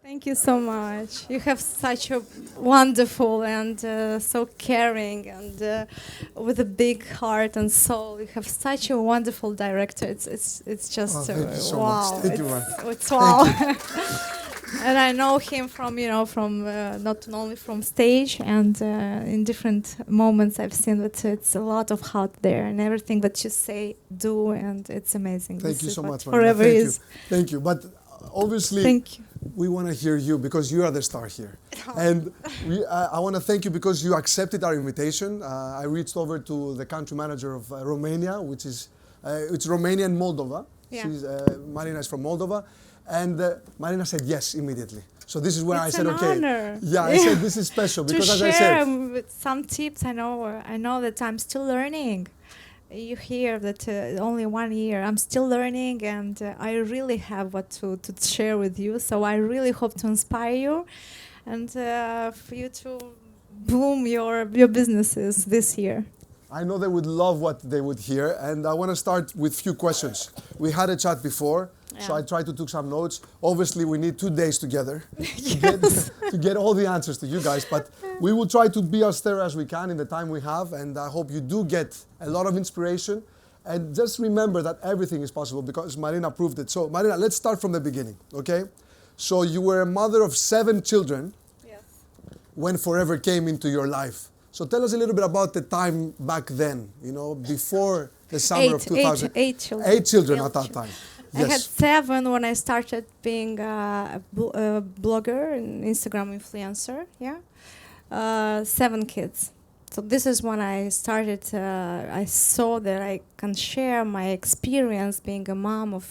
Thank you so much. You have such a wonderful and so caring and with a big heart and soul. You have such a wonderful director. It's Oh, just thank you so much. wow. Thank you, man. It's Thank wow. you. And I know him from from not only from stage and in different moments I've seen that it's a lot of heart there and everything that you say, do, and it's amazing. Thank This you is so what much, Marina. forever Thank you. is. Thank you. But obviously, Thank you. we want to hear you because you are the star here. And I want to thank you because you accepted our invitation. I reached over to the country manager of Romania, which is it's Romania and Moldova. Yeah. She's, Marina is from Moldova. And Marina said yes immediately. So this is where I It's said, an okay. honor. Yeah, I said this is special To because as I share said, with some tips. I know that I'm still learning. You hear that only 1 year. I'm still learning, and I really have what to share with you. So I really hope to inspire you, and for you to boom your businesses this year. I know they would love what they would hear, and I want to start with few questions. We had a chat before, so Yeah. I tried to take some notes. Obviously, we need 2 days together Yes. to get all the answers to you guys, but we will try to be as thorough as we can in the time we have, and I hope you do get a lot of inspiration. And just remember that everything is possible because Marina proved it. So, Marina, let's start from the beginning, okay? So, you were a mother of 7 children Yes. when Forever came into your life. So tell us a little bit about the time back then, before the summer of 2000. Eight children. 8 children Eight at that children. time. I had Yes. 7 when I started being a blogger and Instagram influencer. Yeah, 7 kids. So this is when I started. I saw that I can share my experience being a mom of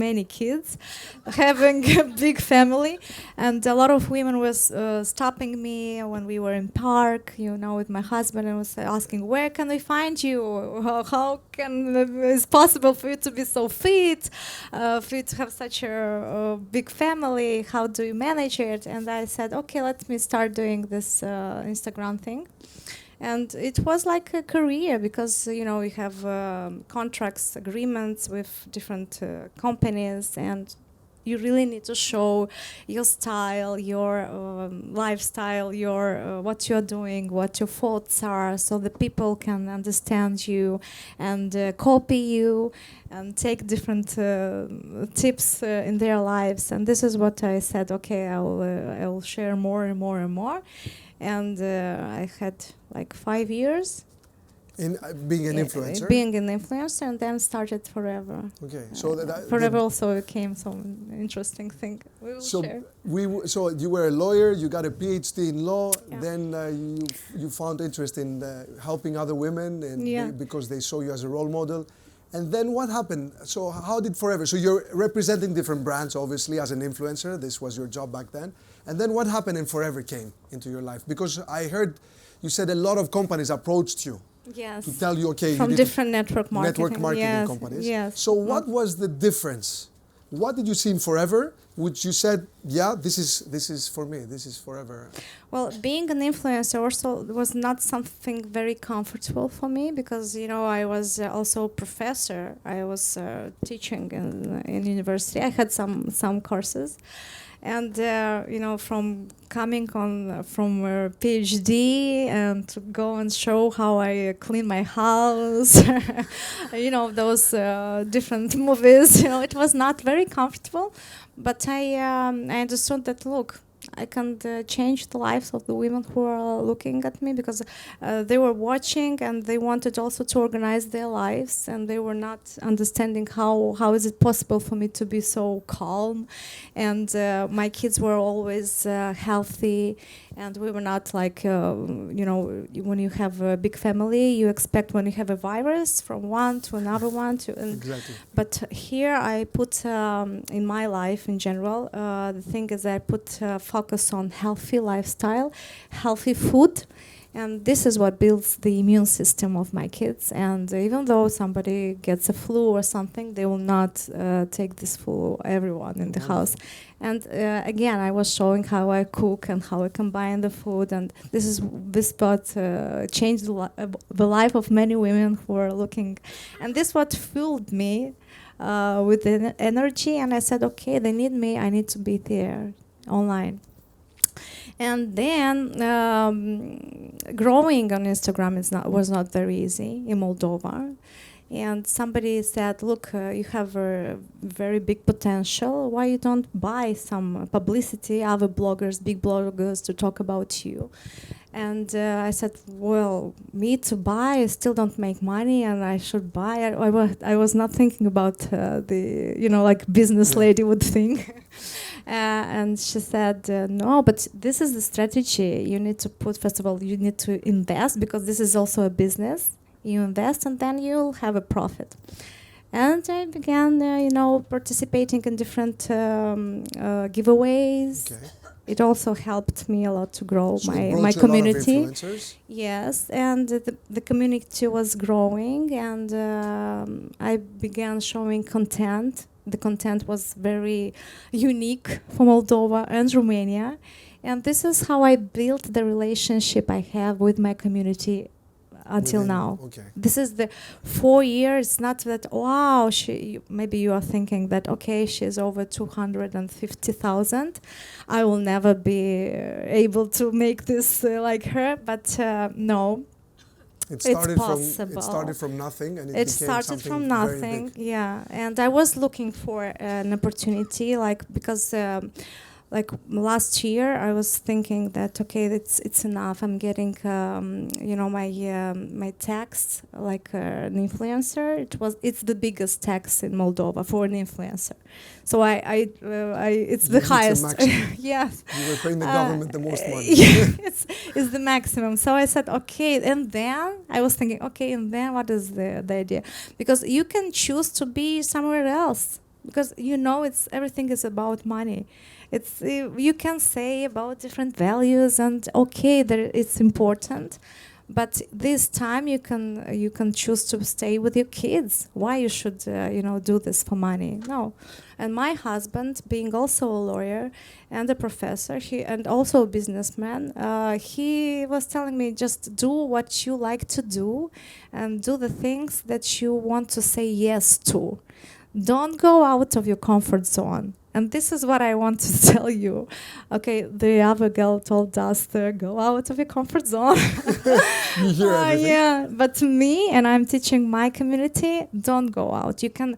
many kids, having a big family, and a lot of women was stopping me when we were in park, with my husband, and was asking, "Where can we find you? How can it's possible for you to be so fit, for you to have such a big family? How do you manage it?" And I said, "Okay, let me start doing this Instagram thing." And it was like a career because we have contracts, agreements with different companies, and you really need to show your style, your lifestyle, your what you're doing, what your thoughts are, so the people can understand you and copy you and take different tips in their lives. And this is what I said. Okay, I will share more and more and more. And I had like 5 years In being an influencer? being an influencer, and then started Forever. Okay. So Forever also became some interesting thing. We will share. so you were a lawyer, you got a PhD in law, Yeah. then you found interest in helping other women and Yeah. because they saw you as a role model. And then what happened? So how did Forever? So you're representing different brands, obviously, as an influencer. This was your job back then. And then what happened and Forever came into your life? Because I heard you said a lot of companies approached you Yes. to tell you, okay, From you need different network marketing. network marketing Yes. companies. Yes. So what was the difference? What did you see in Forever, which you said, yeah, this is for me, this is Forever? Well, being an influencer also was not something very comfortable for me because, I was also a professor. I was teaching in university. I had some courses. And, from coming on from a PhD and to go and show how I clean my house, those different movies, it was not very comfortable. But I understood that, look, I can change the lives of the women who are looking at me because they were watching and they wanted also to organize their lives, and they were not understanding how is it possible for me to be so calm, and my kids were always healthy, and we were not like when you have a big family, you expect when you have a virus from one to another one to Exactly. but here I put in my life in general, the thing is I put focus on healthy lifestyle, healthy food, and this is what builds the immune system of my kids. And even though somebody gets a flu or something, they will not take this flu, everyone in the house. And again, I was showing how I cook and how I combine the food, and this part changed the life of many women who are looking, and this what fueled me with the energy. And I said, okay, they need me, I need to be there. online. And then growing on Instagram was not very easy in Moldova. And somebody said, look, you have a very big potential. Why you don't buy some publicity, other bloggers, big bloggers, to talk about you? And I said, well, me to buy, I still don't make money, and I should buy. I was not thinking about the, like business lady would think. And she said, no, but this is the strategy. You need to put, first of all, you need to invest, because this is also a business. You invest, and then you'll have a profit. And I began, participating in different giveaways. Okay. It also helped me a lot to grow my community. A lot of influencers? Yes, and the community was growing, and I began showing content. The content was very unique for Moldova and Romania. And this is how I built the relationship I have with my community until now. Okay. This is the 4 years. Not that, wow, maybe you are thinking that, okay, she's over 250,000. I will never be able to make this like her, but no. It's started from nothing, and it became something very big. Yeah. And I was looking for an opportunity, because last year, I was thinking that, okay, it's enough. I'm getting, my tax like an influencer. It's the biggest tax in Moldova for an influencer. So it's the highest. Yes. You were paying the government the most money. Yeah, it's the maximum. So I said, okay, and then I was thinking, okay, and then what is the idea? Because you can choose to be somewhere else, because everything is about money. You can say about different values, and okay, it's important, but this time you can choose to stay with your kids. Why you should do this for money? No. And my husband, being also a lawyer and a professor, and also a businessman, he was telling me, just do what you like to do, and do the things that you want to say yes to. Don't go out of your comfort zone. And this is what I want to tell you. Okay, the other girl told us to go out of your comfort zone. You hear everything. Yeah, but me, and I'm teaching my community, don't go out. You can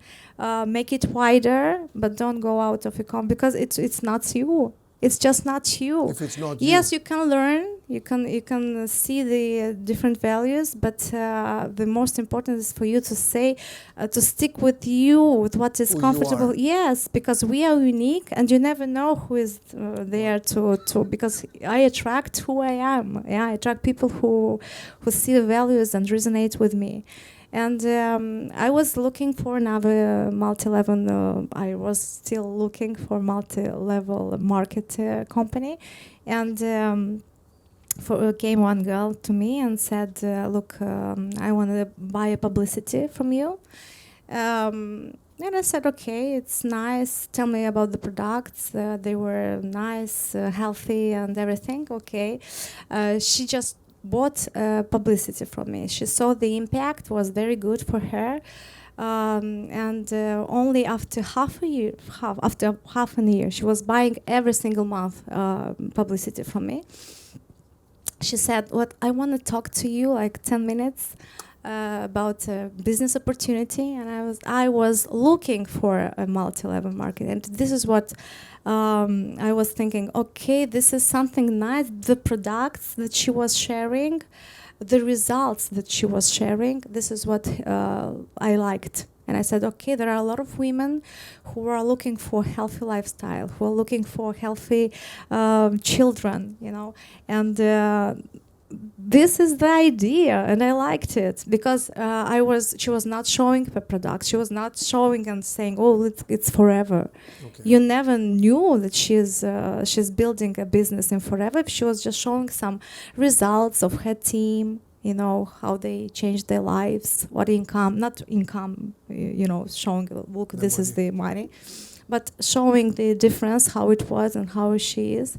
make it wider, but don't go out of your comfort, because it's not you. It's just not you. If it's not you. Yes, you can learn. You can see the different values, but the most important is for you to say, to stick with you, with what is comfortable. Yes, because we are unique, and you never know who is there to. Because I attract who I am. Yeah, I attract people who see the values and resonate with me. And I was looking for another multi-level. I was still looking for multi-level market company, and came one girl to me and said, "Look, I want to buy a publicity from you." And I said, "Okay, it's nice. Tell me about the products. They were nice, healthy, and everything." Okay, she just bought publicity from me. She saw the impact was very good for her, and only after half a year, she was buying every single month publicity from me. She said, "What I want to talk to you like 10 minutes about a business opportunity," and I was looking for a multi-level market, and this is what. I was thinking, okay, this is something nice. The products that she was sharing, the results that she was sharing, this is what I liked. And I said, okay, there are a lot of women who are looking for healthy lifestyle, who are looking for healthy children, and this is the idea, and I liked it because she was not showing her products. She was not showing and saying, "Oh, it's forever." Okay. You never knew that she's building a business in forever. She was just showing some results of her team. How they changed their lives, what income, not income. Showing, look, this is the money, but showing the difference, how it was and how she is.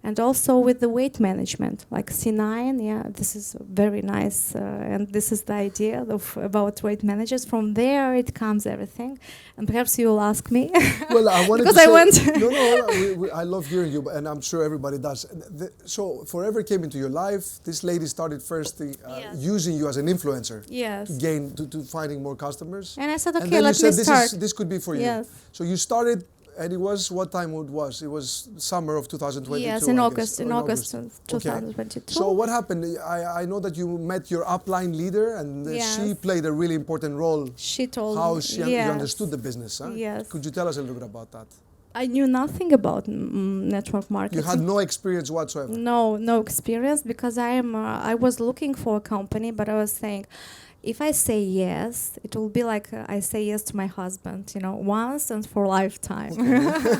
and also with the weight management, like C9. Yeah, this is very nice, and this is the idea of about weight managers. From there, it comes everything, and perhaps you will ask me. Well, I wanted because to I say, went. no, I love hearing you, and I'm sure everybody does. So Forever came into your life. This lady started first Yes. using you as an influencer Yes. to finding more customers. And I said, And okay, then you let me said start. this could be for you. Yes. So you started, and it was what time it was? It was summer of 2022. Yes, in I August. guess, In or August of 2022. So what happened? I know that you met your upline leader, and Yes. she played a really important role. She told How me. you Yes. understood the business. Huh? Yes. Could you tell us a little bit about that? I knew nothing about network marketing. You had no experience whatsoever. No experience, because I was looking for a company, but I was saying, if I say yes, it will be like I say yes to my husband, once and for lifetime. Okay.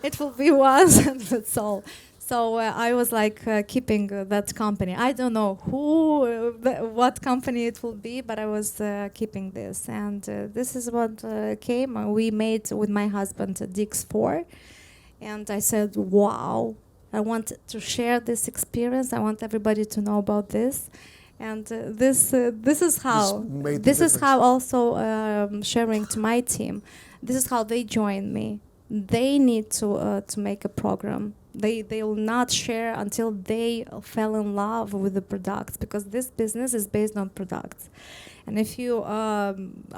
It will be once and that's all. So I was like keeping that company. I don't know what company it will be, but I was keeping this. And this is what came. We made with my husband Dix4. And I said, wow, I want to share this experience. I want everybody to know about this. And this is how this is how also sharing to my team. This is how they join me. They need to make a program. They will not share until they fell in love with the products, because this business is based on products. And if you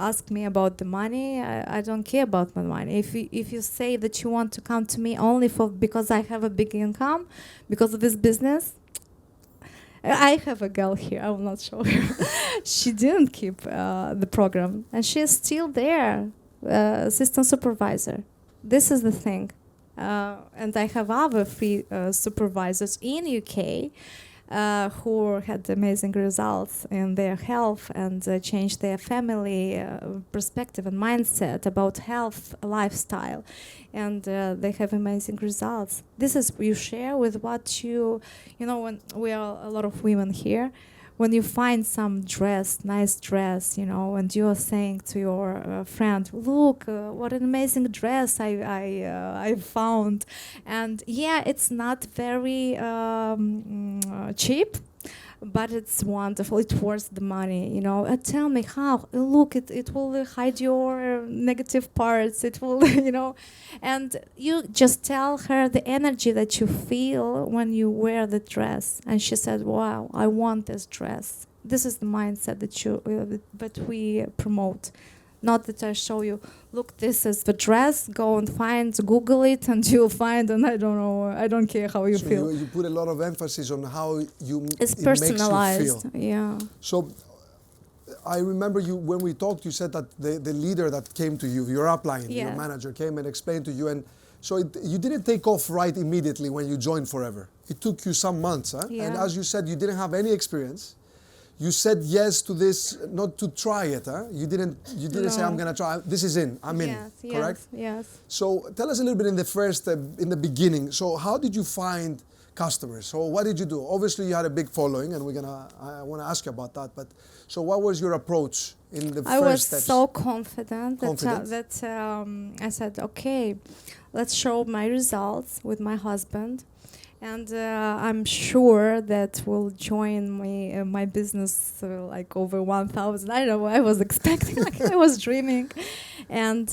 ask me about the money, I don't care about my money. If you say that you want to come to me only because I have a big income, because of this business, I have a girl here. I will not show her. She didn't keep the program, and she is still there, assistant supervisor. This is the thing. And I have other three supervisors in UK who had amazing results in their health and changed their family perspective and mindset about health, lifestyle. And they have amazing results. This is you share with what when we are a lot of women here, when you find some nice dress, and you are saying to your friend, look, what an amazing dress I found. And yeah, it's not very cheap, but it's wonderful. It's worth the money, tell me how. Look, it will hide your negative parts. It will, and you just tell her the energy that you feel when you wear the dress. And she said, wow, I want this dress. This is the mindset that we promote. Not that I show you, look, this is the dress, go and Google it, and you'll find, and I don't know, I don't care how you feel. You put a lot of emphasis on how it's personalized, makes you feel. Yeah. So I remember when we talked, you said that the leader that came to you, your upline, your manager, came and explained to you, and so you didn't take off right immediately when you joined Forever. It took you some months, huh? Yeah. And as you said, you didn't have any experience. You said yes to this, not to try it, huh? You didn't say, I'm gonna try. This is I'm in, correct? Yes. So tell us a little bit in the beginning. So how did you find customers? So what did you do? Obviously you had a big following, and I want to ask you about that. But so what was your approach in the first steps? I was so confident that I said, okay, let's show my results with my husband. And I'm sure that will join my business like over 1,000. I don't know. I was expecting, I was dreaming, and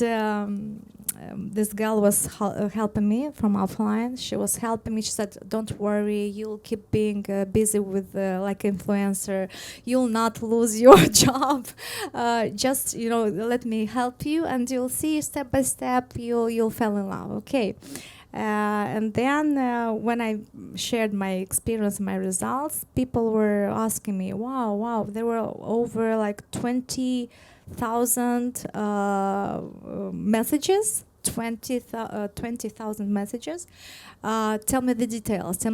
this girl was helping me from offline. She was helping me. She said, "Don't worry. You'll keep being busy with like influencer. You'll not lose your job. Just let me help you, and you'll see step by step. You'll fall in love. Okay." And then when I shared my experience, my results, people were asking me, wow, there were over like 20,000 messages, 20,000 messages. Tell me the details.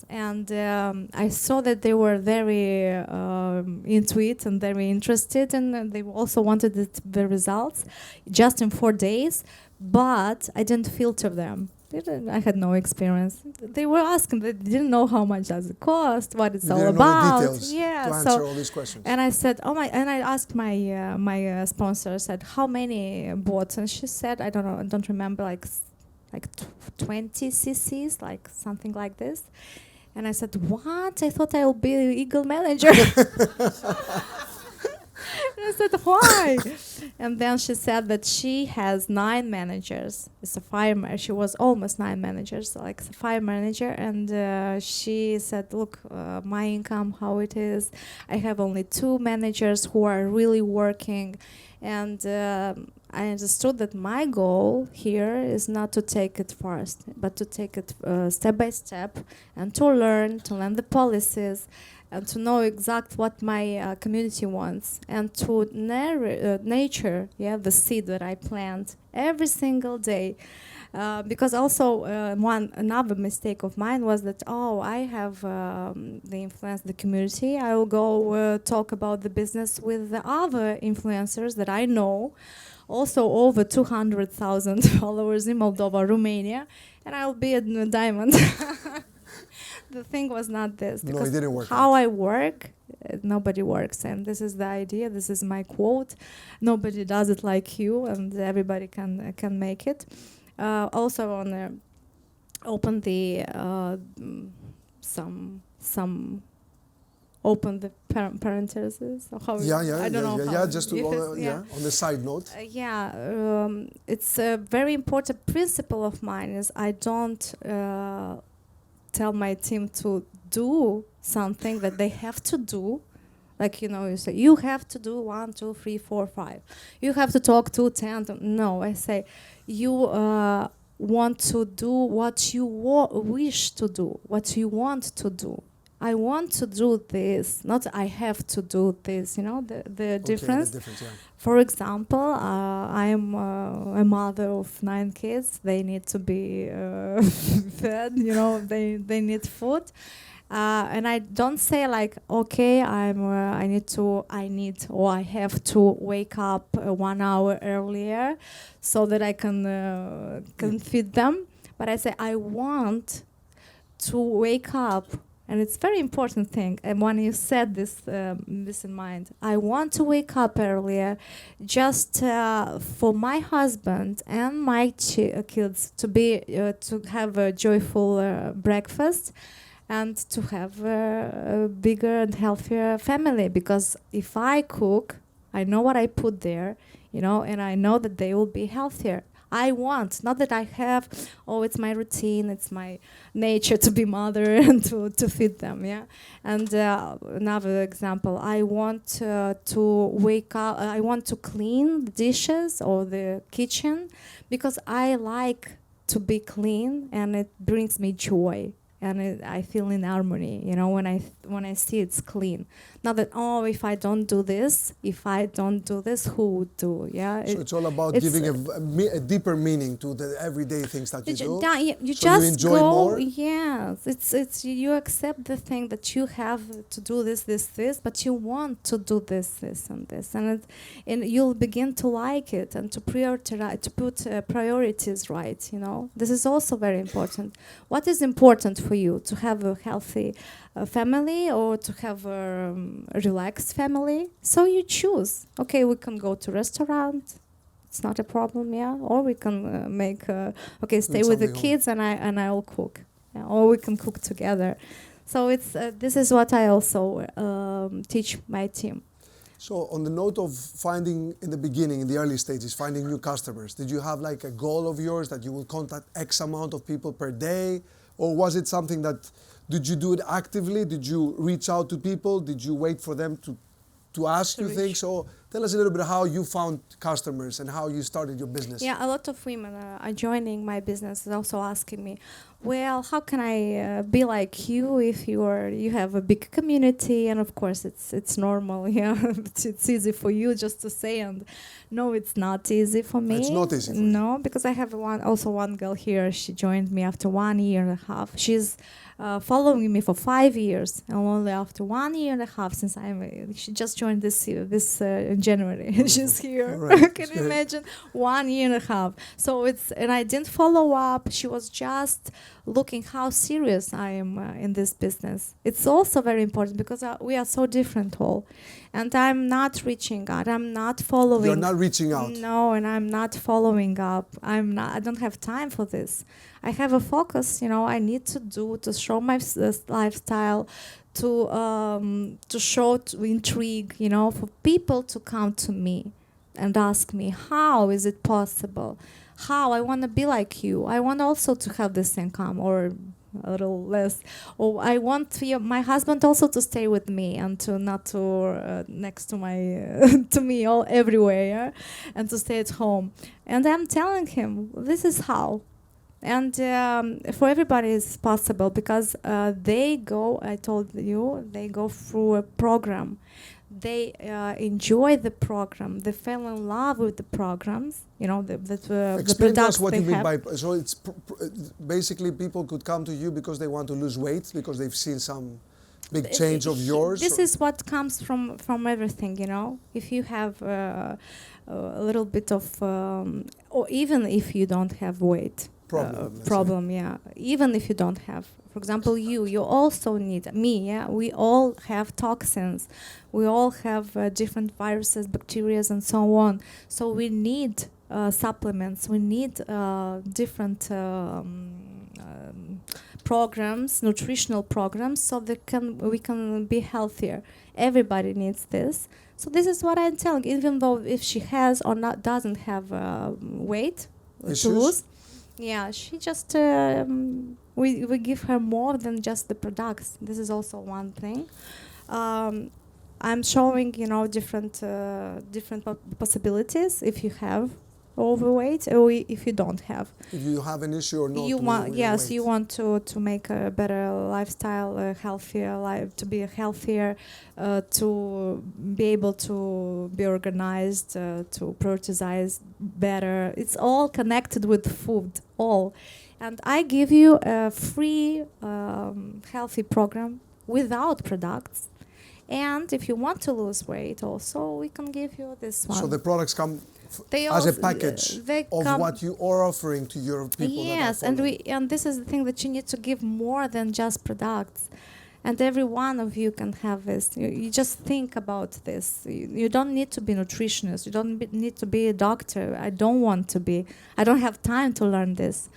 And I saw that they were very into it and very interested, and they also wanted the results just in 4 days. But I didn't filter them. I had no experience. They were asking. They didn't know how much does it cost, what it's all about. Know the details to answer all these questions. And I said, and I asked my sponsor, I said, how many bots? And she said, I don't know, I don't remember, like like 20 cc's, like something like this. And I said, what? I thought I will be the Eagle manager. And I said, why? And then she said that she has 9 managers. It's a fire. She was almost 9 managers, like a fire manager. And she said, look, my income, how it is. I have only 2 managers who are really working. And I understood that my goal here is not to take it fast, but to take it step by step and to learn the policies and to know exact what my community wants and to nurture the seed that I plant every single day. Because also another mistake of mine was that I have the influence the community. I will go talk about the business with the other influencers that I know, also over 200,000 followers in Moldova, Romania, and I'll be a diamond. The thing was not this. No, it didn't work. How I work, nobody works, and this is the idea. This is my quote: "Nobody does it like you, and everybody can make it." Also, on open the some open the parentheses. I don't know. Just to, on the side note. It's a very important principle of mine. Is I don't tell my team to do something that they have to do. Like, you say, you have to do 1, 2, 3, 4, 5. You have to talk to 10. No, I say, you want to do what you wish to do, what you want to do. I want to do this, not I have to do this, the difference. The difference, yeah. For example, I'm a mother of 9 kids. They need to be fed, they need food. And I don't say like, okay, I have to wake up 1 hour earlier so that I can feed them. But I say I want to wake up. And it's a very important thing. And when you said this in mind, I want to wake up earlier just for my husband and my kids to have a joyful breakfast and to have a bigger and healthier family. Because if I cook, I know what I put there, and I know that they will be healthier. I want, not that I have, it's my routine, it's my nature to be mother and to feed them, yeah. And another example, I want to wake up, I want to clean the dishes or the kitchen because I like to be clean and it brings me joy. And I feel in harmony, when I see it's clean. Not that, if I don't do this, who would do? Yeah. So it's all about giving a deeper meaning to the everyday things that you do. You so just you enjoy go. More. Yes, it's you accept the thing that you have to do this, but you want to do this, and this, and you'll begin to like it and to prioritize, to put priorities right. This is also very important. What is important for you? To have a healthy family or to have a relaxed family? So you choose. Okay, we can go to restaurant. It's not a problem, yeah. Or we can stay with the kids and I'll cook. Yeah? Or we can cook together. So it's this is what I also teach my team. So on the note of finding in the beginning, in the early stages, finding new customers, did you have like a goal of yours that you will contact X amount of people per day? Or was it something that, did you do it actively? Did you reach out to people? Did you wait for them to ask you things? So tell us a little bit how you found customers and how you started your business. Yeah, a lot of women are joining my business and also asking me, well, how can I be like you if you have a big community? And of course, it's normal. Yeah, it's easy for you just to say, and no, it's not easy for me. It's not easy. No, because I have one girl here. She joined me after 1 year and a half. She's following me for 5 years, and only after 1 year and a half since she just joined this in January. She's here. Right. Can you imagine? 1.5 years. So and I didn't follow up. She was just looking how serious I am in this business. It's also very important because we are so different all. And I'm not reaching out. I'm not following. You're not reaching out. No, and I'm not following up. I don't have time for this. I have a focus, I need to show my lifestyle, to show, to intrigue, for people to come to me and ask me, how is it possible? How I want to be like you. I want also to have this income or a little less. Or I want my husband also to stay with me and to not to next to my to me all everywhere, yeah? And to stay at home. And I'm telling him, this is how. And for everybody it's possible because they go, I told you, they go through a program. They enjoy the program. They fell in love with the programs, the products what they you mean have. by, so it's basically people could come to you because they want to lose weight, because they've seen some big change of yours? This is what comes from everything, If you have a little bit of, or even if you don't have weight, problem, yeah. Even if you don't have, for example, you also need me, yeah. We all have toxins, we all have different viruses, bacteria, and so on. So we need supplements. We need different programs, nutritional programs, so we can be healthier. Everybody needs this. So this is what I'm telling. Even though if she has or not doesn't have weight to lose. Yeah, she just we give her more than just the products. This is also one thing. I'm showing different possibilities if you have overweight or if you don't have. If you have an issue or not. You want to make a better lifestyle, a healthier life, to be healthier, to be able to be organized, to prioritize better. It's all connected with food, all. And I give you a free healthy program without products. And if you want to lose weight also, we can give you this one. So the products come as a package of what you are offering to your people. Yes, and this is the thing, that you need to give more than just products. And every one of you can have this. You just think about this. You don't need to be a nutritionist. You don't need to be a doctor. I don't want to be. I don't have time to learn this.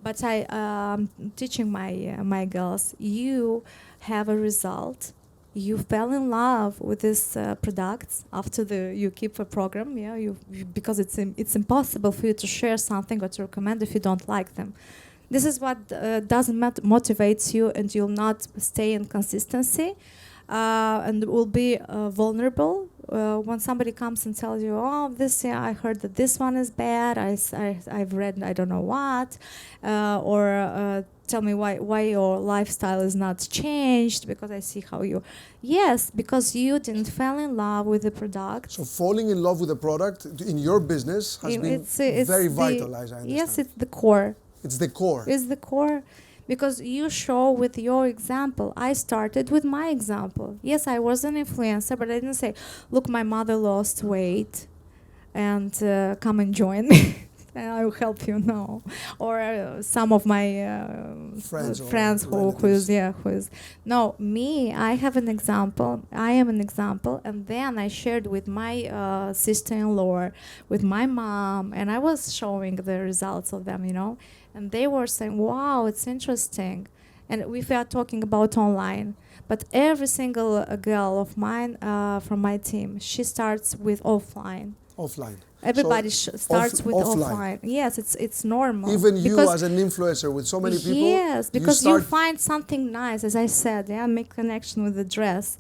But I'm teaching my girls. You have a result. You fell in love with these products after you keep a program, yeah. Because it's impossible for you to share something or to recommend if you don't like them. This is what doesn't motivates you, and you'll not stay in consistency, and will be vulnerable when somebody comes and tells you, oh, I heard that this one is bad. I've read I don't know what, or tell me why your lifestyle is not changed, because I see how you. Yes, because you didn't fall in love with the product. So falling in love with the product in your business has been very vital, as I understand. Yes, it's the core. It's the core. It's the core. Because you show with your example. I started with my example. Yes, I was an influencer, but I didn't say, look, my mother lost weight and come and join me. And I will help you now. Or some of my friends who is. No, me, I have an example. I am an example. And then I shared with my sister-in-law, with my mom, and I was showing the results of them, And they were saying, wow, it's interesting. And we are talking about online. But every single girl of mine from my team, she starts with offline. Offline. Everybody starts with offline. Yes, it's normal. Even you as an influencer with so many people. Yes, because you find something nice, as I said, make connection with the dress.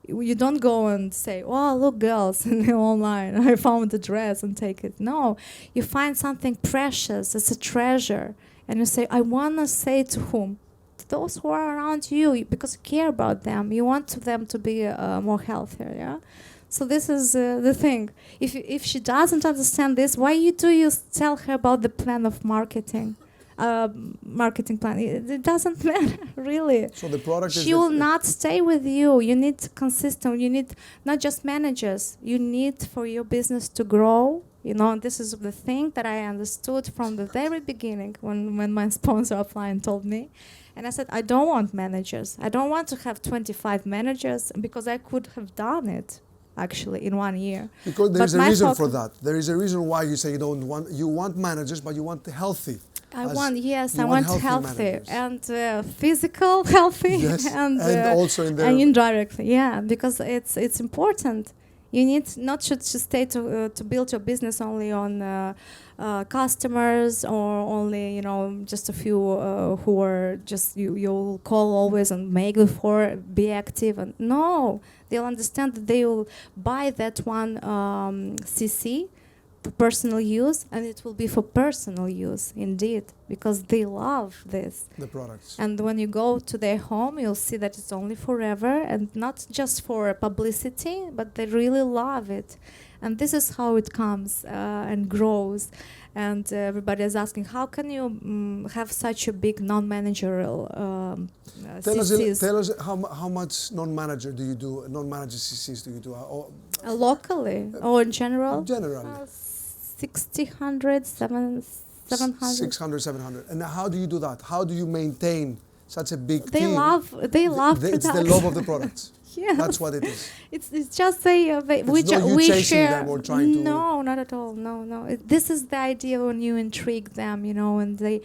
You don't go and say, oh, look, girls, online, I found the dress and take it. No, you find something precious, it's a treasure. And you say, I want to say to whom? To those who are around you, because you care about them. You want them to be more healthier, yeah? So this is the thing. If she doesn't understand this, why do you tell her about the plan of marketing? marketing plan. It doesn't matter, really. So the product She will not stay with you. You need consistent. You need not just managers. You need for your business to grow. You know, and this is the thing that I understood from the very beginning when my sponsor upline told me. And I said, I don't want managers. I don't want to have 25 managers because I could have done it actually in 1 year. Because there is a reason for that. There is a reason why you say you want managers, but you want healthy. I want healthy and physical healthy, yes. and also in and indirectly, yeah, because it's important. You need not to stay to build your business only on customers or only just a few who are just you'll call always and make before be active, and no, they'll understand that they will buy that one CC for personal use, and it will be for personal use indeed, because they love this. The products. And when you go to their home, you'll see that it's only forever and not just for publicity, but they really love it. And this is how it comes and grows. And everybody is asking, how can you have such a big non-managerial CCs? Tell us how much non-manager do you do, non-manager CCs do you do? Locally or in general? Generally. 600, 700. 600, 700. And how do you do that? How do you maintain such a big they team? They love it's the love of the products. Yes. That's what it is. It's just we share. Them or trying to. No, not at all. No. This is the idea when you intrigue them, and they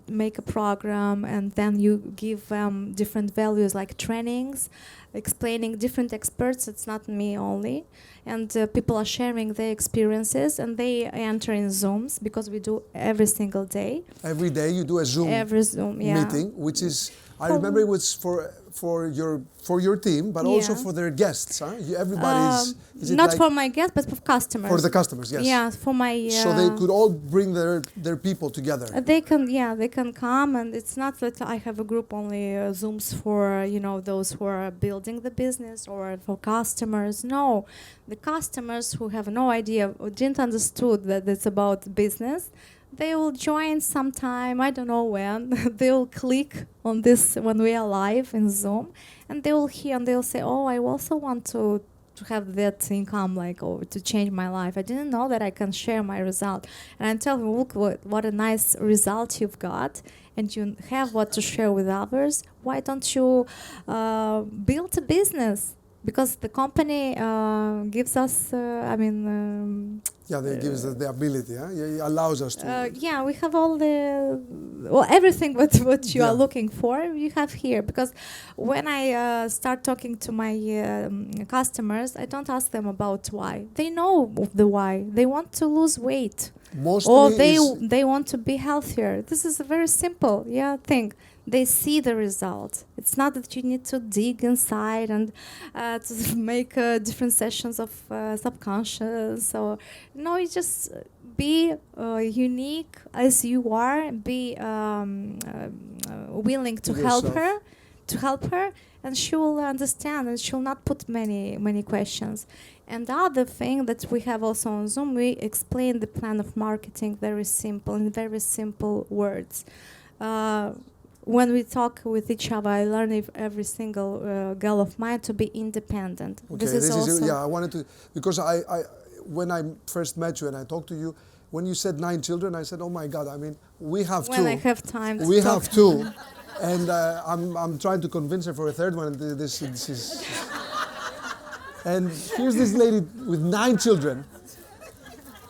make a program, and then you give them different values like trainings, explaining different experts. It's not me only, and people are sharing their experiences, and they enter in Zooms because we do every single day. Every day you do a Zoom. Every Zoom, meeting, which is. I remember it was for your team, but also for their guests. Huh? Everybody's not like for my guests, but for customers. For the customers, yes. Yeah, for my. So they could all bring their people together. They can come, and it's not that I have a group only Zooms for those who are building the business or for customers. No, the customers who have no idea or didn't understood that it's about business. They will join sometime, I don't know when. They will click on this when we are live in Zoom, and they will hear and they will say, oh, I also want to have that income, to change my life. I didn't know that I can share my result. And I tell them, look, what a nice result you've got, and you have what to share with others. Why don't you build a business? Because the company gives us, they give us the ability, huh? It allows us to. We have all everything what you are looking for, you have here. Because when I start talking to my customers, I don't ask them about why. They know the why. They want to lose weight. They want to be healthier. This is a very simple thing. They see the result. It's not that you need to dig inside and to make different sessions of subconscious. No, you just be unique as you are. Be willing to help her, and she will understand, and she'll not put many questions. And the other thing that we have also on Zoom, we explain the plan of marketing very simple, in very simple words. When we talk with each other, I learn every single girl of mine to be independent. Okay, this is I wanted to, because I when I first met you and I talked to you, when you said 9 children, I said, oh my God, we have two. When I have time to We have two. And I'm trying to convince her for a third one. And this is. And here's this lady with 9 children.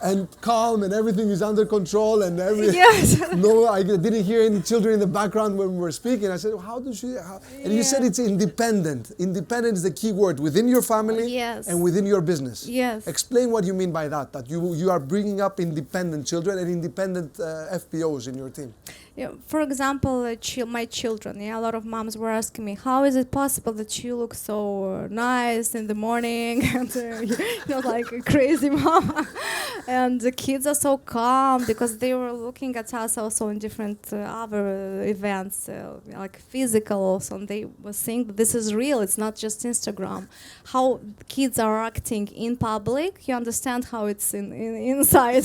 And calm, and everything is under control, and no, I didn't hear any children in the background when we were speaking. I said, how does she? And you said it's independent. Independent is the key word within your family and within your business. Yes. Explain what you mean by that. That you are bringing up independent children and independent FPOs in your team. Yeah, for example, my children. A lot of moms were asking me, how is it possible that you look so nice in the morning and like a crazy mom? And the kids are so calm because they were looking at us also in different other events, like physical also. And they were saying that this is real. It's not just Instagram. How kids are acting in public, you understand how it's inside,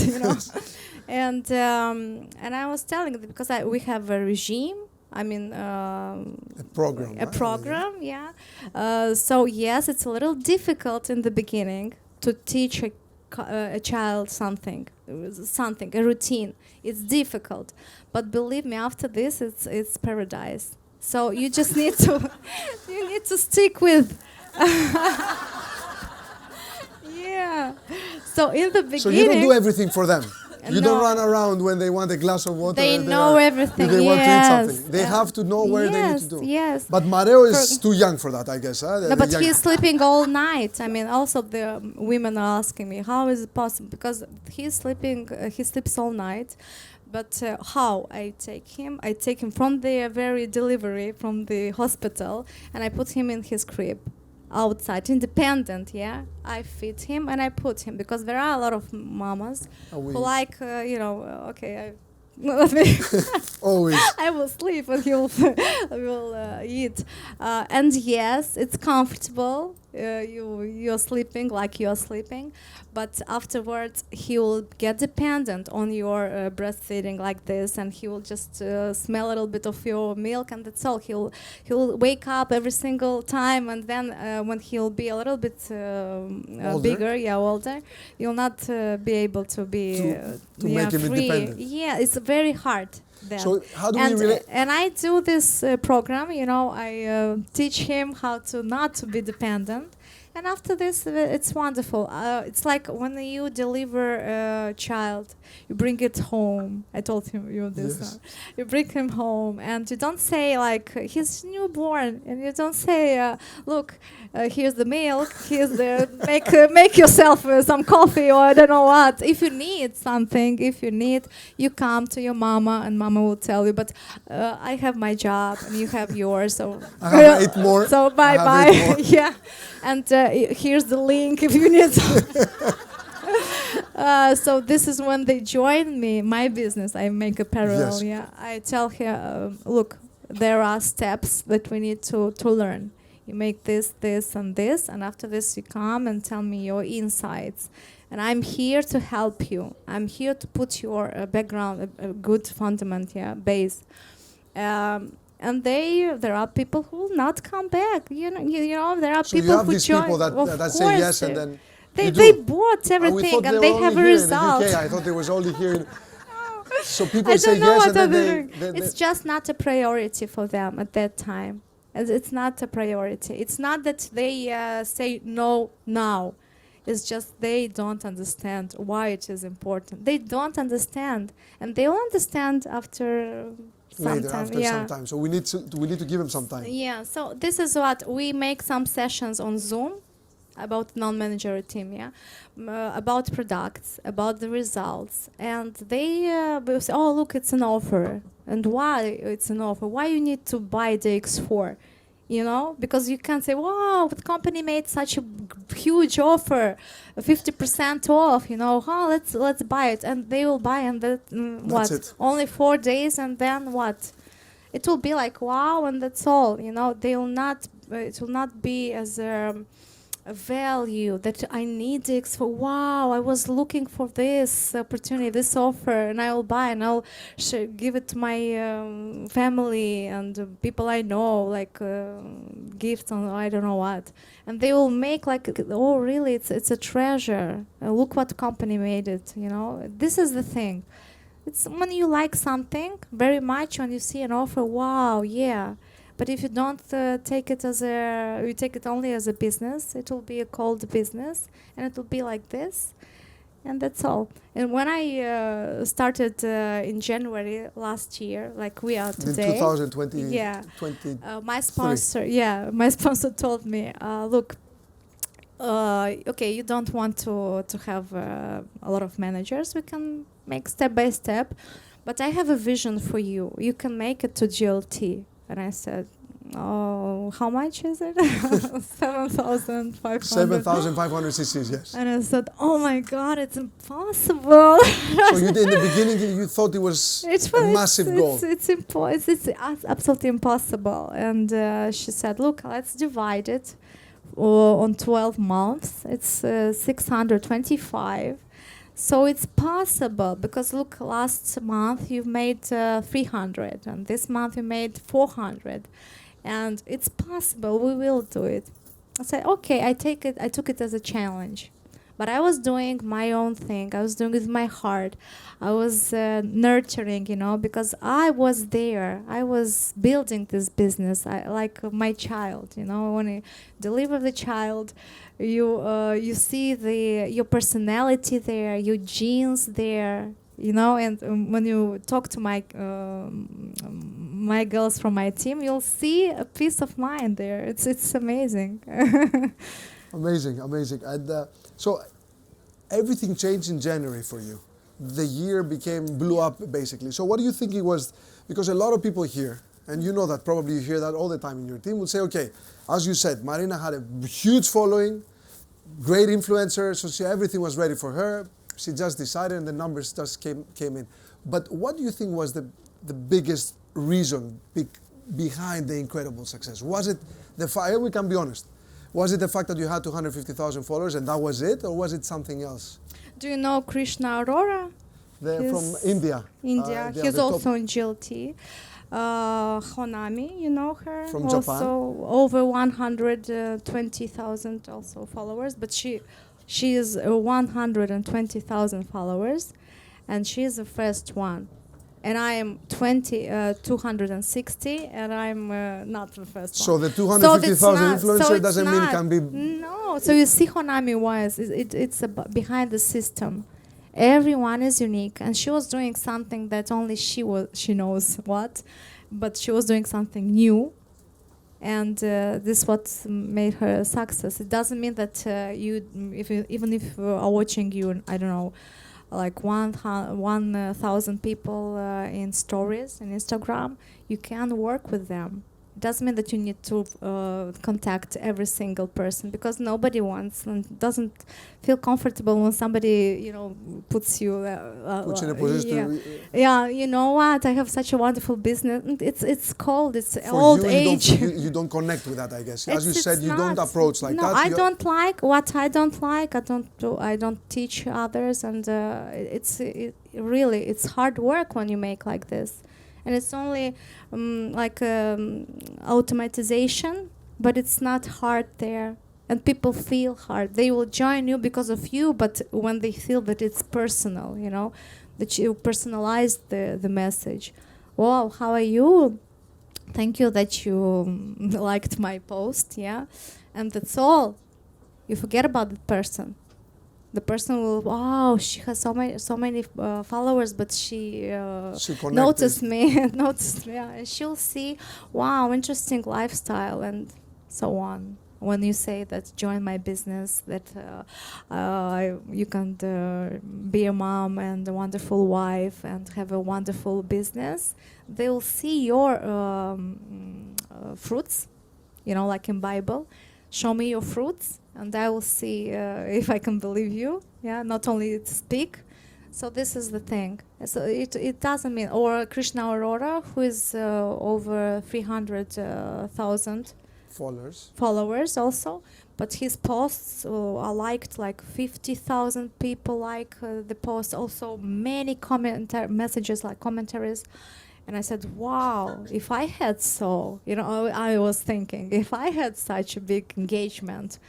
And I was telling them because we have a regime. I mean, A program. a right? program, yeah. So yes, it's a little difficult in the beginning to teach a child something, a routine. It's difficult, but believe me, after this, it's paradise. So you just need to you need to stick with. Yeah. So in the beginning, So you don't do everything for them. You don't No. run around when they want a glass of water. They and know everything, They want to eat yes. something. They have to know where they need to do. Yes. But Mareo is too young for that, I guess. Huh? No, but he's sleeping all night. I mean, also the women are asking me, how is it possible? Because he's sleeping, he sleeps all night. But how I take him? I take him from the very delivery from the hospital, and I put him in his crib outside, independent. Yeah, I feed him and I put him because there are a lot of mamas who like, okay, let me. Always. I will sleep and he will eat. And yes, it's comfortable. You're sleeping like you're sleeping, but afterwards he will get dependent on your breastfeeding like this, and he will just smell a little bit of your milk, and that's all. He'll wake up every single time, and then when he'll be a little bit bigger, older, you'll not be able to be to make him free. independent. Yeah, it's very hard. Then. So how do we relate? And I do this program, I teach him how to not to be dependent. And after this, it's wonderful. It's like when you deliver a child, you bring it home. I told him you this. Yes. You bring him home, and you don't say like he's newborn, and you don't say, look, here's the milk. Here's the make yourself some coffee or I don't know what. If you need something, you come to your mama, and mama will tell you. But I have my job, and you have yours. So I have 8 more. So bye. Yeah. And here's the link if you need some. So this is when they join me, my business. I make a parallel. Yes. Yeah, I tell her, look, there are steps that we need to learn. You make this, and this, and after this you come and tell me your insights. And I'm here to help you. I'm here to put your background, a good fundament, base. And there are people who will not come back. There are So people you have who these join. people that say yes, and then they bought everything and they have a result. In the UK. I thought they was only here. So people I say don't know yes, what and they're then doing. It's just not a priority for them at that time. It's not a priority. It's not that they say no now. It's just they don't understand why it is important. They don't understand, and they will understand after. later, after some time. So we need to give them some time. Yeah. So this is what we make some sessions on Zoom about non-managerial team. Yeah, about products, about the results, and they will say, "Oh, look, it's an offer." And why it's an offer? Why you need to buy the X4? Because you can say, wow, the company made such a huge offer, 50% off, let's buy it. And they will buy, and what? It. Only 4 days, and then what? It will be like, wow, and that's all. They will not, it will not be as a value that I need this for. Wow, I was looking for this opportunity, this offer, and I will buy, and I'll give it to my family and people I know, like gifts and I don't know what, and they will make like, oh, really? It's a treasure. Look what company made it. This is the thing. It's when you like something very much, when you see an offer, wow, yeah. But if you don't take it you take it only as a business, it will be a cold business, and it will be like this, and that's all. And when I started in January last year, like we are today, in 2020, my sponsor told me, look, okay, you don't want to have a lot of managers. We can make step by step, but I have a vision for you. You can make it to GLT. And I said, oh, how much is it? 7,500. 7,500 cc's, yes. And I said, oh my God, it's impossible. So in the beginning, you thought it was a massive goal. It's absolutely impossible. And she said, look, let's divide it on 12 months. It's 625. So it's possible because look, last month you've made 300, and this month you made 400, and it's possible. We will do it. I said, okay, I take it. I took it as a challenge, but I was doing my own thing. I was doing it with my heart. I was nurturing, because I was there. I was building this business, like my child. When I deliver the child, you see your personality there, your genes there. And when you talk to my girls from my team, you'll see a peace of mind there. It's amazing. Amazing, amazing. And so everything changed in January for you. The year blew up basically. So what do you think it was? Because a lot of people here, and you know that probably you hear that all the time in your team, will say, okay, as you said, Marina had a huge following, great influencer, so everything was ready for her. She just decided and the numbers just came in. But what do you think was the biggest reason behind the incredible success? Was it the fact, we can be honest, was it the fact that you had 250,000 followers and that was it, or was it something else? Do you know Krishna Arora? From India. India. He's also in GLT. Honami, you know her? From also Japan. Over 120,000 also followers, but she is 120,000 followers, and she is the first one. And I am 260, and I'm not the first one. So the 250,000 influencer doesn't mean it can be... No, so you see Honami was, it's behind the system. Everyone is unique, and she was doing something that only she knows what, but she was doing something new, and this is what made her a success. It doesn't mean that even if are watching you, I don't know, like 1,000 people in stories in Instagram, you can work with them. It doesn't mean that you need to contact every single person, because nobody wants and doesn't feel comfortable when somebody puts you puts in a position. Yeah, you know what? I have such a wonderful business. It's called. It's for old you, age. You don't connect with that, I guess. As you said, you don't approach like that. No, I don't like what I don't like. I don't teach others, and really it's hard work when you make like this. And it's only automatization, but it's not hard there. And people feel hard. They will join you because of you, but when they feel that it's personal, that you personalize the message. Wow, how are you? Thank you that you liked my post, yeah? And that's all. You forget about the person. The person will, wow, she has so many followers, but she noticed me, yeah, and she'll see, wow, interesting lifestyle and so on. When you say that join my business, that you can be a mom and a wonderful wife and have a wonderful business, they will see your fruits, like in Bible. Show me your fruits, and I will see if I can believe you. Yeah, not only speak. So this is the thing. So it doesn't mean, or Krishna Aurora, who is over 300,000 followers also, but his posts are liked, like 50,000 people like the post. Also many messages, like commentaries. And I said, wow, if I had I was thinking, if I had such a big engagement,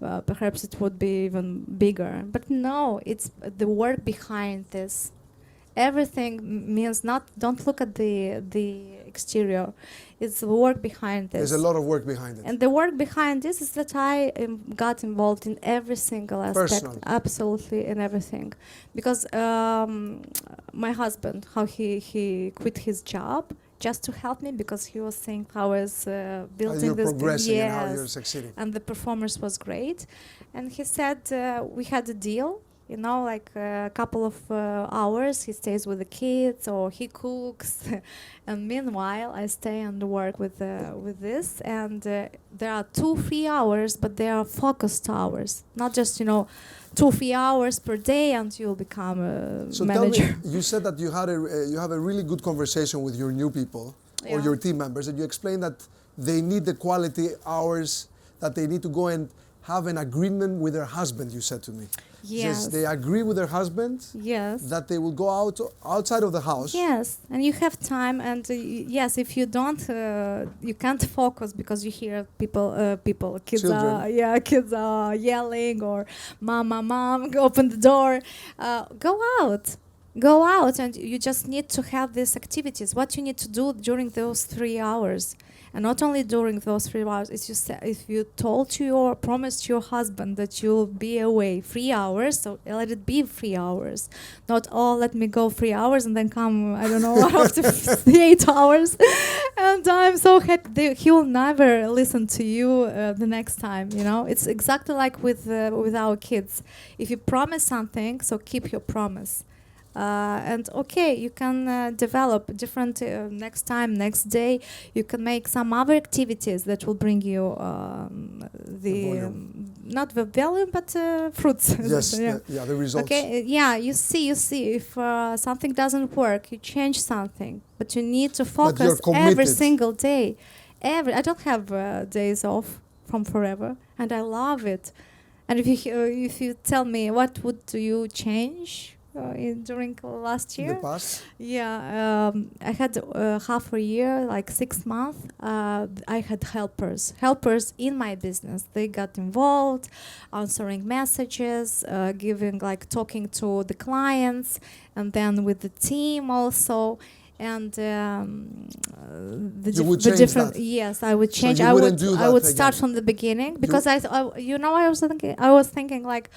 perhaps it would be even bigger. But no, it's the work behind this. Everything means don't look at the exterior. It's the work behind this. There's a lot of work behind it. And the work behind this is that I got involved in every single aspect. Personally. Absolutely, in everything. Because my husband, how he quit his job just to help me, because he was seeing how I was building this. Progressing and how you're succeeding. And the performance was great. And he said, we had a deal. Like a couple of hours he stays with the kids or he cooks, and meanwhile I stay and work with this. And there are 2-3 hours, but they are focused hours, not just 2-3 hours per day and you'll become a manager. Tell me, you said that you have a really good conversation with your new people or your team members, and you explained that they need the quality hours, that they need to go and have an agreement with their husband, you said to me. Yes. They agree with their husband Yes. that they will go outside of the house. Yes, and you have time, and yes, if you don't, you can't focus because you hear kids are yelling or mom, open the door. Go out, and you just need to have these activities. What you need to do during those 3 hours. And not only during those 3 hours, if you told or promised your husband that you'll be away 3 hours, so let it be 3 hours. Not, let me go 3 hours and then come, I don't know, after 8 hours. And I'm so happy. He will never listen to you the next time, you know. It's exactly like with our kids. If you promise something, so keep your promise. And okay, you can develop different next day. You can make some other activities that will bring you not the volume, but fruits. Yes, the results. Okay, you see. If something doesn't work, you change something, but you need to focus every single day. I don't have days off from forever, and I love it. And if you tell me what would you change during last year? The past? Yeah, I had half a year, like 6 months. I had helpers in my business. They got involved, answering messages, talking to the clients, and then with the team also. And that. Yes, I would change. So I would start from the beginning because I was thinking like,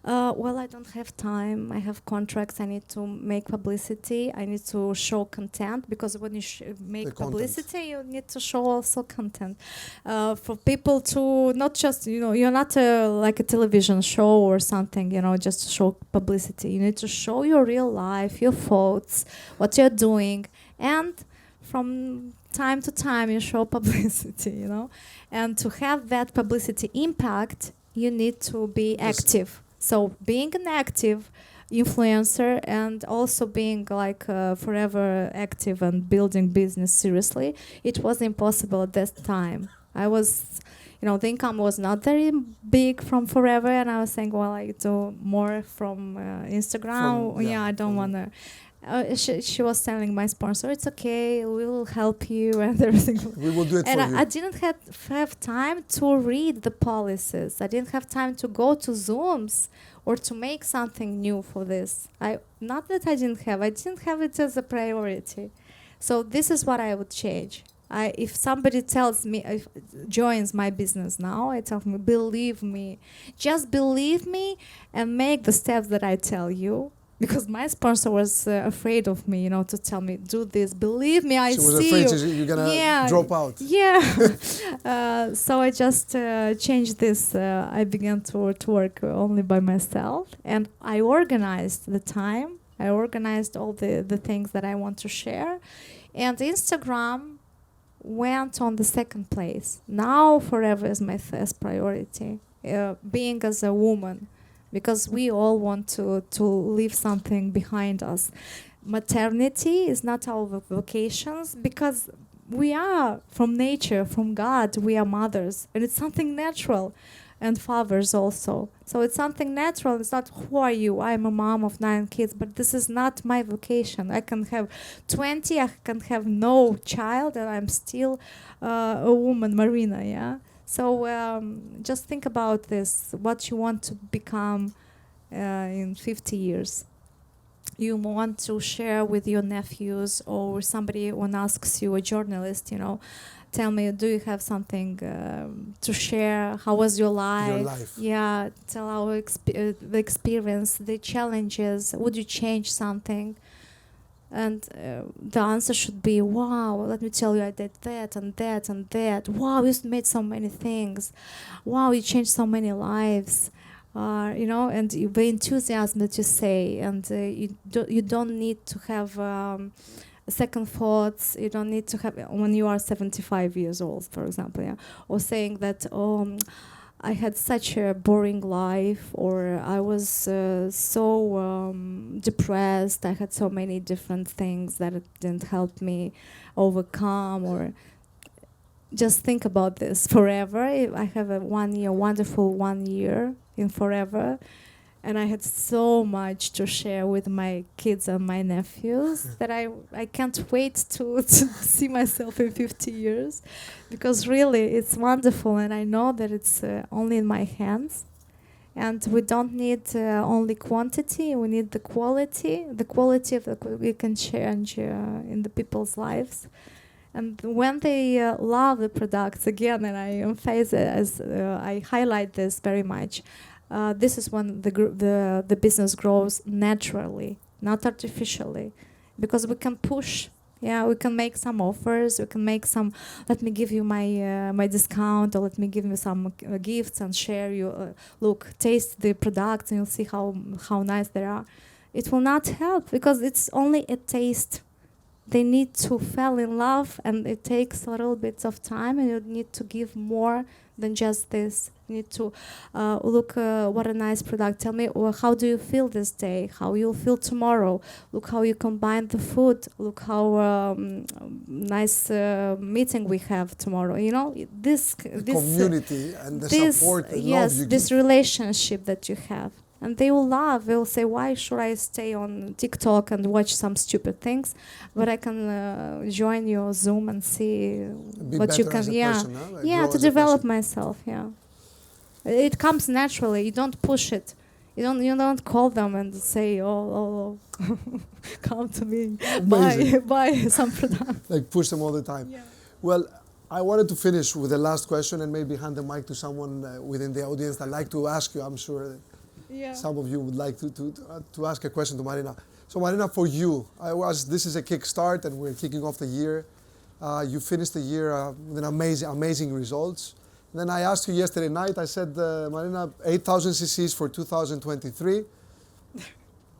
well, I don't have time. I have contracts. I need to make publicity. I need to show content, because when you make publicity, you need to show also content for people to not just, you're not like a television show or something, just to show publicity. You need to show your real life, your thoughts, what you're doing. And from time to time, you show publicity, And to have that publicity impact, you need to be active. So being an active influencer and also being forever active and building business seriously, it was impossible at that time. I was, the income was not very big from forever, and I was saying, well, I do more from Instagram. I don't want to. She was telling my sponsor, it's okay, we will help you and everything. We will do it and for you. I didn't have time to read the policies. I didn't have time to go to Zooms or to make something new for this. Not that I didn't have it as a priority. So this is what I would change. If somebody tells me, joins my business now, I tell them, believe me. Just believe me and make the steps that I tell you. Because my sponsor was afraid of me, to tell me, do this. Believe me, I see you. She was afraid you're going to drop out. Yeah. So I just changed this. I began to work only by myself. And I organized the time. I organized all the things that I want to share. And Instagram went on the second place. Now forever is my first priority. Being as a woman. Because we all want to leave something behind us. Maternity is not our vocations, because we are from nature, from God, we are mothers. And it's something natural. And fathers also. So it's something natural. It's not, who are you? I'm a mom of 9 kids, but this is not my vocation. I can have 20, I can have no child, and I'm still a woman, Marina, yeah? So just think about this, what you want to become in 50 years. You want to share with your nephews, or somebody when asks you, a journalist, tell me, do you have something to share? How was your life? Your life. Yeah, tell our the experience, the challenges. Would you change something? And the answer should be, wow, let me tell you, I did that and that and that. Wow, you made so many things. Wow, you changed so many lives. And the enthusiasm that you say, and you don't need to have second thoughts. You don't need to have, when you are 75 years old, for example, yeah, or saying that, I had such a boring life, or I was so depressed. I had so many different things that it didn't help me overcome. Or just think about this forever. I have a 1 year, wonderful 1 year in forever. And I had so much to share with my kids and my nephews that I can't wait to see myself in 50 years, because really it's wonderful, and I know that it's only in my hands. And we don't need only quantity, we need the quality. The quality of we can change in the people's lives. And when they love the products, again, and I emphasize it as I highlight this very much, this is when the business grows naturally, not artificially, because we can push. Yeah, we can make some offers. We can make some. Let me give you my discount, or let me give you some gifts and share you. Look, taste the products, and you'll see how nice they are. It will not help because it's only a taste. They need to fall in love, and it takes a little bit of time, and you need to give more than just this. You need to look, what a nice product. Tell me, how do you feel this day? How you'll feel tomorrow? Look how you combine the food. Look how nice meeting we have tomorrow. You know, this community and the support and yes, love you this give. relationship that you have. And they will love. They will say, why should I stay on TikTok and watch some stupid things? But I can join your Zoom and see what you can. Person, huh? Like yeah, to develop myself. Yeah, it comes naturally. You don't push it. You don't call them and say, oh, come to me, buy some product. Like push them all the time. Yeah. Well, I wanted to finish with the last question and maybe hand the mic to someone within the audience that like to ask you. I'm sure that some of you would like to ask a question to Marina. So Marina, for you, this is a Kickstart and we're kicking off the year. You finished the year with amazing results. And then I asked you yesterday night, I said, Marina, 8,000 cc's for 2023.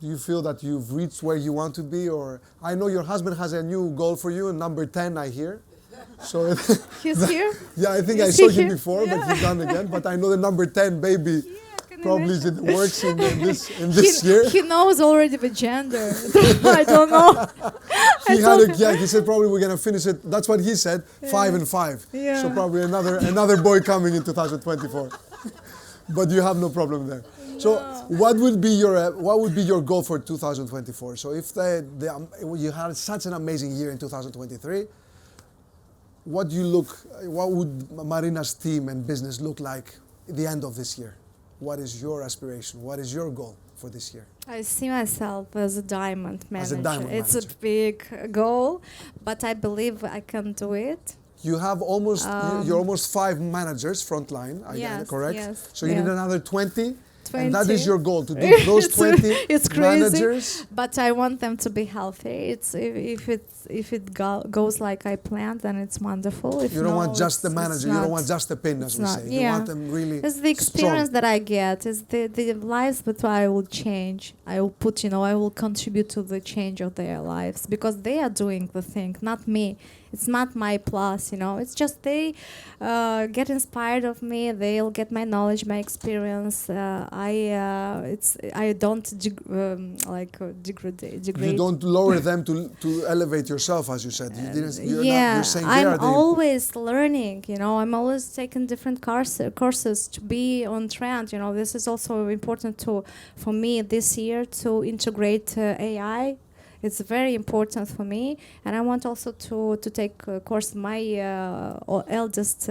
Do you feel that you've reached where you want to be? Or I know your husband has a new goal for you, number 10, I hear. So he's here? Yeah, I think I saw him before, but he's done again. But I know the number 10 baby probably is in the works in this year. He knows already the gender. I don't know. He said probably we're gonna finish it. That's what he said. 5 and 5. Yeah. So probably another boy coming in 2024. But you have no problem there. So what would be your goal for 2024? So if you had such an amazing year in 2023, what would Marina's team and business look like at the end of this year? What is your aspiration? What is your goal for this year? I see myself as a diamond manager. It's manager. A big goal, but I believe I can do it. You have you're almost 5 managers frontline, correct? Yes. So you need another 20? 20. And that is your goal, to do those 20 it's crazy, managers? But I want them to be healthy. If it goes like I planned, then it's wonderful. If you don't want just the manager, you don't want just the pin, as we say. You want them really It's the experience that I get. It's the lives that I will change. I will put, I will contribute to the change of their lives, because they are doing the thing, not me. It's not my plus, It's just they get inspired of me. They'll get my knowledge, my experience. I don't degrade. You don't lower them to elevate yourself, as you said. You're saying I'm always learning. I'm always taking different courses to be on trend. This is also important for me this year to integrate AI. It's very important for me, and I want also to take a course. My eldest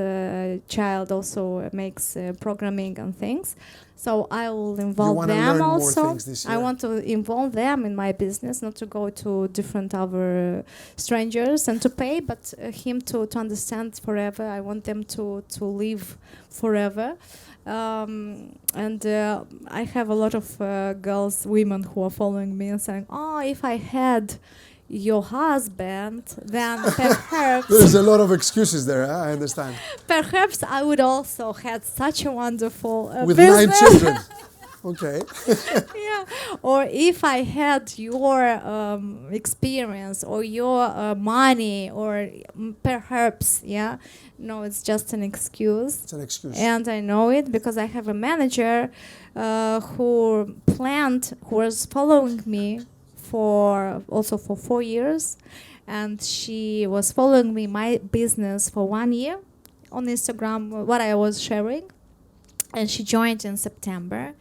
child also makes programming and things, so I will involve them also. I want to involve them in my business, not to go to different other strangers and to pay, but him to understand forever. I want them to live forever. And I have a lot of women who are following me and saying, oh, if I had your husband, then perhaps... There's a lot of excuses there, I understand. Perhaps I would also have such a wonderful with business. 9 children. Okay. Yeah. Or if I had your experience or your money, or perhaps, No, it's just an excuse. It's an excuse. And I know it because I have a manager who was following me for 4 years. And she was following me, my business, for 1 year. on Instagram what I was sharing, and she joined in September,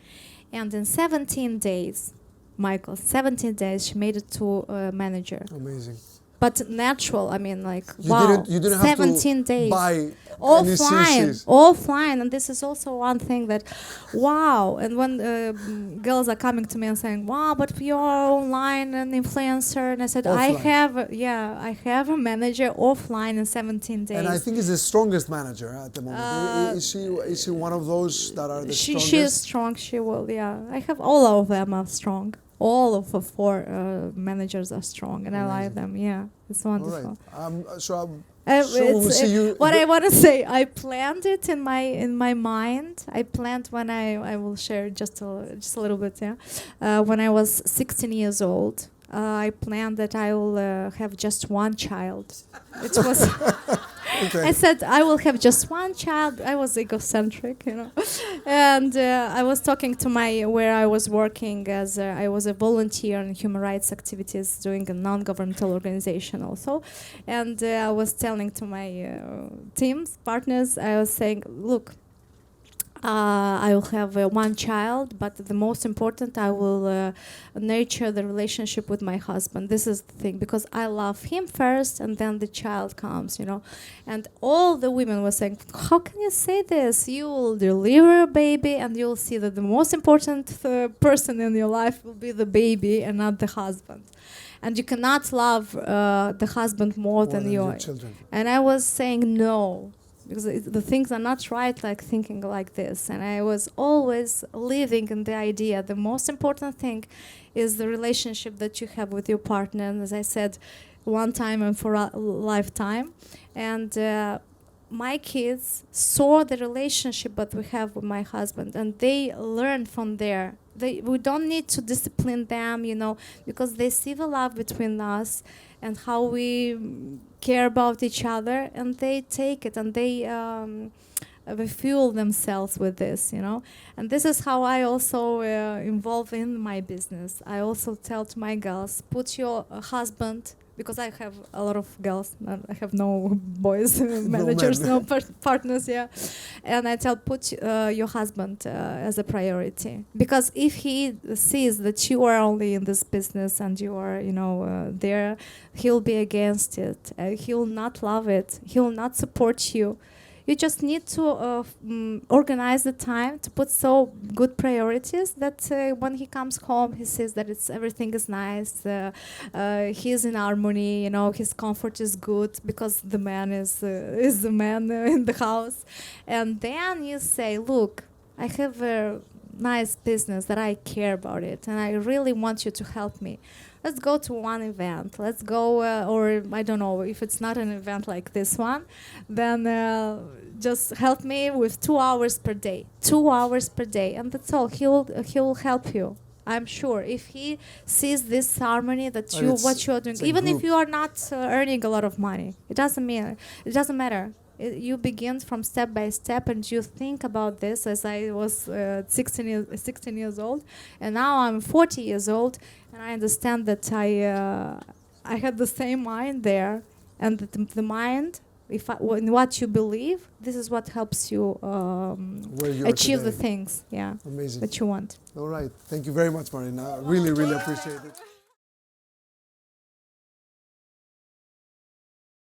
and in 17 days, Michael, 17 days, she made it to manager. Amazing. But natural, I mean, like, You wow, didn't 17 have to days. buy Offline, any offline, and this is also one thing that, wow. And when girls are coming to me and saying, "Wow, but you're online an influencer," and I said, Offline. I have a manager offline in 17 days. And I think he's the strongest manager at the moment. Is she one of those that are the strongest? She is strong. She will. Yeah, I have all of them are strong. All of the four managers are strong, and Amazing. I like them. Yeah, it's wonderful. All right. So we'll see you. What I want to say, I planned it in my mind. I planned when I will share just a little bit. Yeah, when I was 16 years old, I planned that I will have just one child. It was. Okay. I said I will have just one child. I was egocentric, you know, and I was talking to where I was working as I was a volunteer in human rights activities, doing a non-governmental organization also, and I was telling to my teams partners, I was saying, look. I will have one child, but the most important, I will nurture the relationship with my husband. This is the thing, because I love him first, and then the child comes, you know. And all the women were saying, how can you say this? You will deliver a baby, and you'll see that the most important person in your life will be the baby and not the husband. And you cannot love the husband more than your children. And I was saying no. Because the things are not right, like thinking like this. And I was always living in the idea the most important thing is the relationship that you have with your partner. And as I said, one time and for a lifetime. And my kids saw the relationship that we have with my husband, and they learn from there. We don't need to discipline them, you know, because they see the love between us and how we care about each other, and they take it and they fuel themselves with this, you know. And this is how I also involve in my business. I also tell to my girls, put your husband, because I have a lot of girls, I have no boys managers, no partners, yeah. And I tell, put your husband as a priority, because if he sees that you are only in this business and you are, you know, there, he'll be against it. He'll not love it. He'll not support you. You just need to organize the time to put so good priorities that when he comes home, he sees that everything is nice. He's in harmony. You know, his comfort is good because the man is the man in the house. And then you say, look, I have a nice business that I care about it, and I really want you to help me. Let's go to one event. Let's go, or I don't know, if it's not an event like this one, then just help me with 2 hours per day. 2 hours per day, and that's all. He'll help you. I'm sure if he sees this harmony that what you are doing, even if you are not earning a lot of money, it doesn't matter. You begin from step by step, and you think about this. As I was 16 years old, and now I'm 40 years old, and I understand that I had the same mind there, and that the mind, in what you believe, this is what helps you achieve the things, Amazing. that you want. All right. Thank you very much, Marina. I really, really appreciate it.